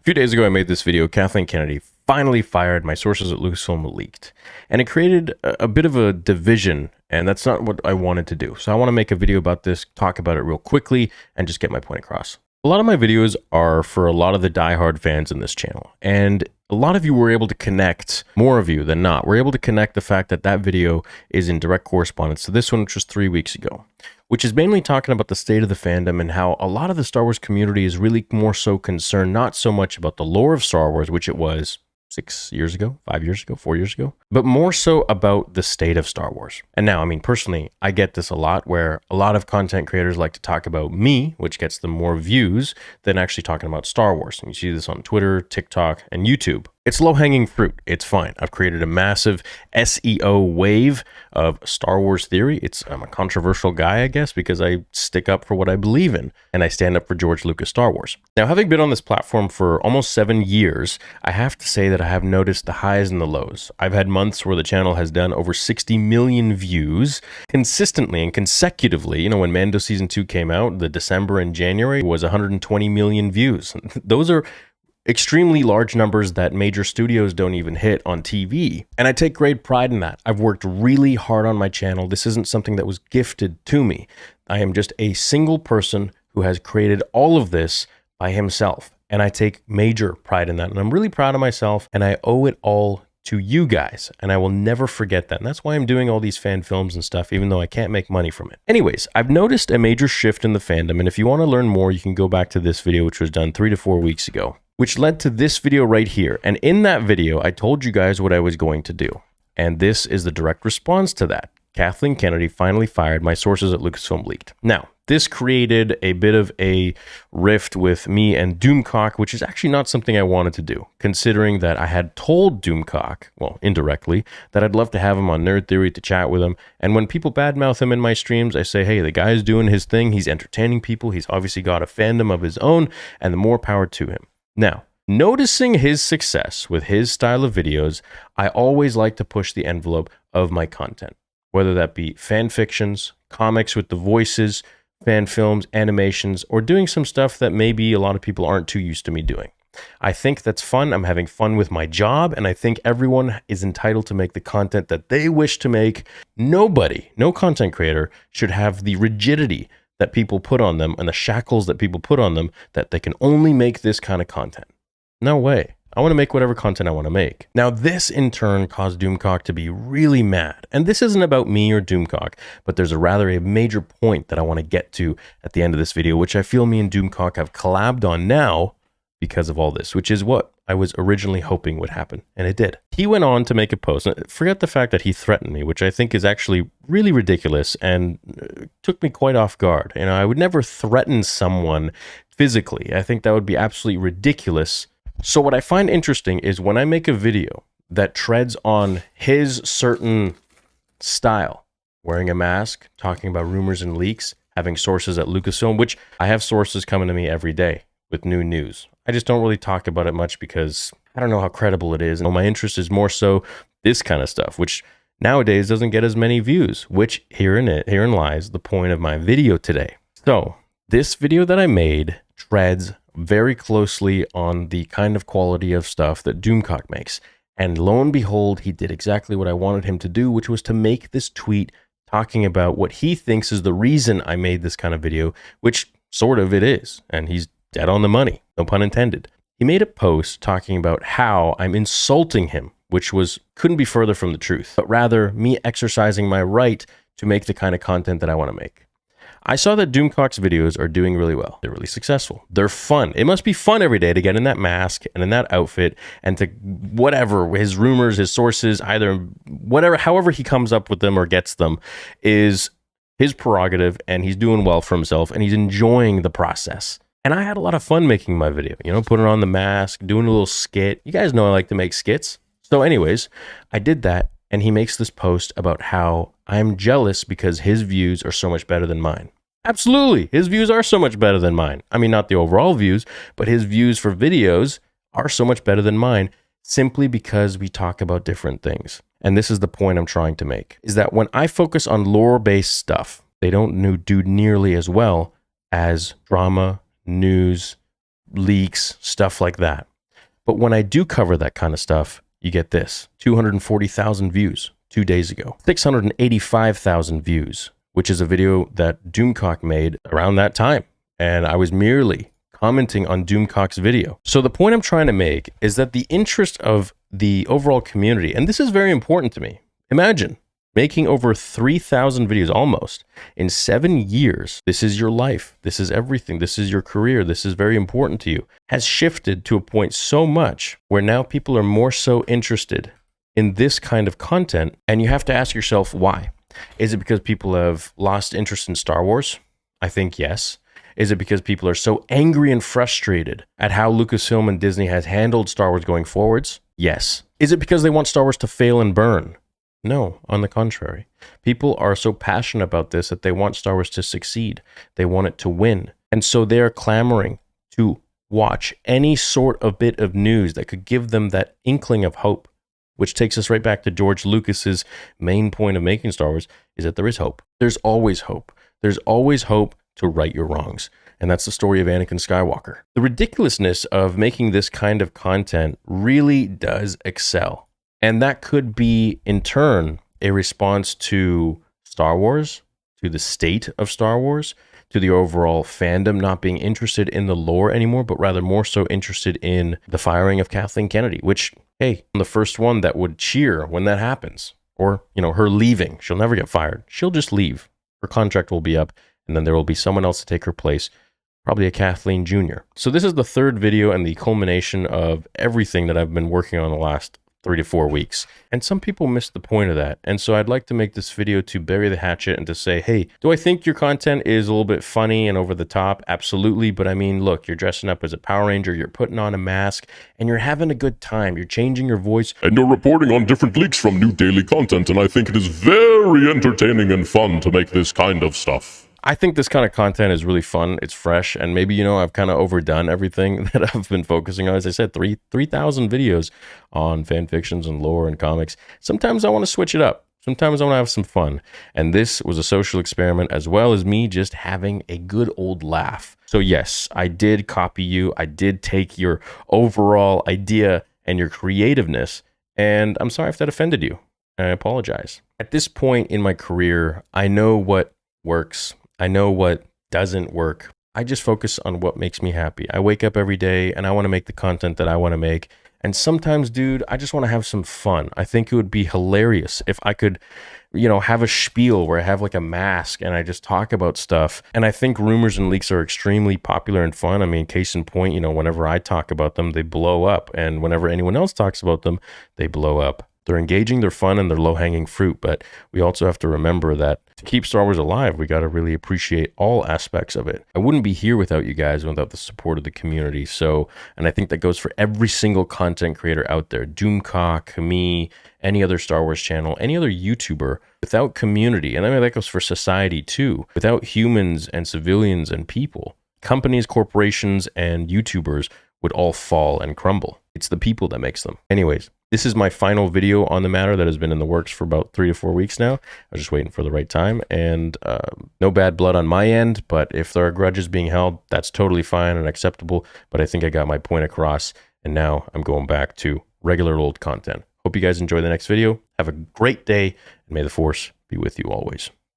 A few days ago, I made this video, Kathleen Kennedy finally fired, my sources at Lucasfilm leaked. And it created a bit of a division, and that's not what I wanted to do. So I want to make a video about this, talk about it real quickly, and just get my point across. A lot of my videos are for a lot of the diehard fans in this channel, and a lot of you were able to connect, more of you than not, were able to connect the fact that that video is in direct correspondence to this one, which was 3 weeks ago, which is mainly talking about the state of the fandom and how a lot of the Star Wars community is really more so concerned, not so much about the lore of Star Wars, which it was 6 years ago, 5 years ago, 4 years ago, but more so about the state of Star Wars. And now, I mean, personally, I get this a lot where a lot of content creators like to talk about me, which gets them more views than actually talking about Star Wars. And you see this on Twitter, TikTok, and YouTube. It's low-hanging fruit. It's fine. I've created a massive SEO wave of Star Wars theory. I'm a controversial guy, I guess, because I stick up for what I believe in, and I stand up for George Lucas Star Wars. Now, having been on this platform for almost 7 years, I have to say that I have noticed the highs and the lows. I've had months where the channel has done over 60 million views consistently and consecutively. You know, when Mando Season 2 came out, the December and January was 120 million views. Those are extremely large numbers that major studios don't even hit on TV. And I take great pride in that. I've worked really hard on my channel. This isn't something that was gifted to me. I am just a single person who has created all of this by himself. And I take major pride in that. And I'm really proud of myself, and I owe it all to you guys, and I will never forget that. And that's why I'm doing all these fan films and stuff, even though I can't make money from it. Anyways, I've noticed a major shift in the fandom, and if you want to learn more, you can go back to this video, which was done 3 to 4 weeks ago, which led to this video right here. And in that video, I told you guys what I was going to do. And this is the direct response to that. Kathleen Kennedy finally fired, my sources at Lucasfilm leaked. Now, this created a bit of a rift with me and Doomcock, which is actually not something I wanted to do, considering that I had told Doomcock, well, indirectly, that I'd love to have him on Nerd Theory to chat with him. And when people badmouth him in my streams, I say, hey, the guy's doing his thing. He's entertaining people. He's obviously got a fandom of his own, and the more power to him. Now, noticing his success with his style of videos, I always like to push the envelope of my content, whether that be fan fictions, comics with the voices, fan films, animations, or doing some stuff that maybe a lot of people aren't too used to me doing. I think that's fun. I'm having fun with my job, and I think everyone is entitled to make the content that they wish to make. Nobody, no content creator, should have the rigidity that people put on them and the shackles that people put on them that they can only make this kind of content. No way. I want to make whatever content I want to make. Now, this in turn caused Doomcock to be really mad. And this isn't about me or Doomcock, but there's a major point that I want to get to at the end of this video, which I feel me and Doomcock have collabed on now because of all this, which is what I was originally hoping would happen, and it did. He went on to make a post. Forget the fact that he threatened me, which I think is actually really ridiculous and took me quite off guard. You know, I would never threaten someone physically. I think that would be absolutely ridiculous. So what I find interesting is when I make a video that treads on his certain style, wearing a mask, talking about rumors and leaks, having sources at Lucasfilm, which I have sources coming to me every day with new news. I just don't really talk about it much because I don't know how credible it is. And my interest is more so this kind of stuff, which nowadays doesn't get as many views, which herein lies the point of my video today. So this video that I made treads very closely on the kind of quality of stuff that Doomcock makes. And lo and behold, he did exactly what I wanted him to do, which was to make this tweet talking about what he thinks is the reason I made this kind of video, which sort of it is. And he's dead on the money, no pun intended. He made a post talking about how I'm insulting him, which couldn't be further from the truth, but rather me exercising my right to make the kind of content that I want to make. I saw that Doomcock's videos are doing really well. They're really successful. They're fun. It must be fun every day to get in that mask and in that outfit and to whatever, his rumors, his sources, either whatever, however he comes up with them or gets them is his prerogative, and he's doing well for himself and he's enjoying the process. And I had a lot of fun making my video, you know, putting on the mask, doing a little skit. You guys know I like to make skits. So anyways, I did that, and he makes this post about how I'm jealous because his views are so much better than mine. Absolutely, his views are so much better than mine. I mean, not the overall views, but his views for videos are so much better than mine simply because we talk about different things. And this is the point I'm trying to make, is that when I focus on lore-based stuff, they don't do nearly as well as drama, news, leaks, stuff like that. But when I do cover that kind of stuff, you get this: 240,000 views 2 days ago, 685,000 views, which is a video that Doomcock made around that time. And I was merely commenting on Doomcock's video. So the point I'm trying to make is that the interest of the overall community, and this is very important to me. Imagine making over 3,000 videos almost in 7 years. This is your life. This is everything. This is your career. This is very important to you. Has shifted to a point so much where now people are more so interested in this kind of content. And you have to ask yourself why. Is it because people have lost interest in Star Wars? I think yes. Is it because people are so angry and frustrated at how Lucasfilm and Disney has handled Star Wars going forwards? Yes. Is it because they want Star Wars to fail and burn? No, on the contrary. People are so passionate about this that they want Star Wars to succeed. They want it to win. And so they are clamoring to watch any sort of bit of news that could give them that inkling of hope, which takes us right back to George Lucas's main point of making Star Wars, is that there is hope. There's always hope. There's always hope to right your wrongs. And that's the story of Anakin Skywalker. The ridiculousness of making this kind of content really does excel. And that could be, in turn, a response to Star Wars, to the state of Star Wars, to the overall fandom not being interested in the lore anymore, but rather more so interested in the firing of Kathleen Kennedy, which, hey, I'm the first one that would cheer when that happens. Or, her leaving. She'll never get fired. She'll just leave. Her contract will be up, and then there will be someone else to take her place, probably a Kathleen Jr. So this is the third video and the culmination of everything that I've been working on the last 3 to 4 weeks. And some people miss the point of that. And so I'd like to make this video to bury the hatchet and to say, hey, do I think your content is a little bit funny and over the top? Absolutely. But I mean, look, you're dressing up as a Power Ranger, you're putting on a mask, and you're having a good time. You're changing your voice. And you're reporting on different leaks from new daily content, and I think it is very entertaining and fun to make this kind of stuff. I think this kind of content is really fun. It's fresh, and maybe, I've kind of overdone everything that I've been focusing on. As I said, 3,000 videos on fan fictions and lore and comics. Sometimes I want to switch it up. Sometimes I want to have some fun. And this was a social experiment, as well as me just having a good old laugh. So yes, I did copy you. I did take your overall idea and your creativeness, and I'm sorry if that offended you. I apologize. At this point in my career, I know what works. I know what doesn't work. I just focus on what makes me happy. I wake up every day and I want to make the content that I want to make. And sometimes, dude, I just want to have some fun. I think it would be hilarious if I could, have a spiel where I have like a mask and I just talk about stuff. And I think rumors and leaks are extremely popular and fun. I mean, case in point, whenever I talk about them, they blow up. And whenever anyone else talks about them, they blow up. They're engaging, they're fun, and they're low-hanging fruit. But we also have to remember that to keep Star Wars alive, we got to really appreciate all aspects of it. I wouldn't be here without you guys, without the support of the community. So, and I think that goes for every single content creator out there. Doomcock, me, any other Star Wars channel, any other YouTuber. Without community, and I mean that goes for society too. Without humans and civilians and people, companies, corporations, and YouTubers would all fall and crumble. It's the people that makes them. Anyways, this is my final video on the matter that has been in the works for about 3 to 4 weeks now. I was just waiting for the right time, and no bad blood on my end, but if there are grudges being held, that's totally fine and acceptable, but I think I got my point across, and now I'm going back to regular old content. Hope you guys enjoy the next video. Have a great day, and may the Force be with you always.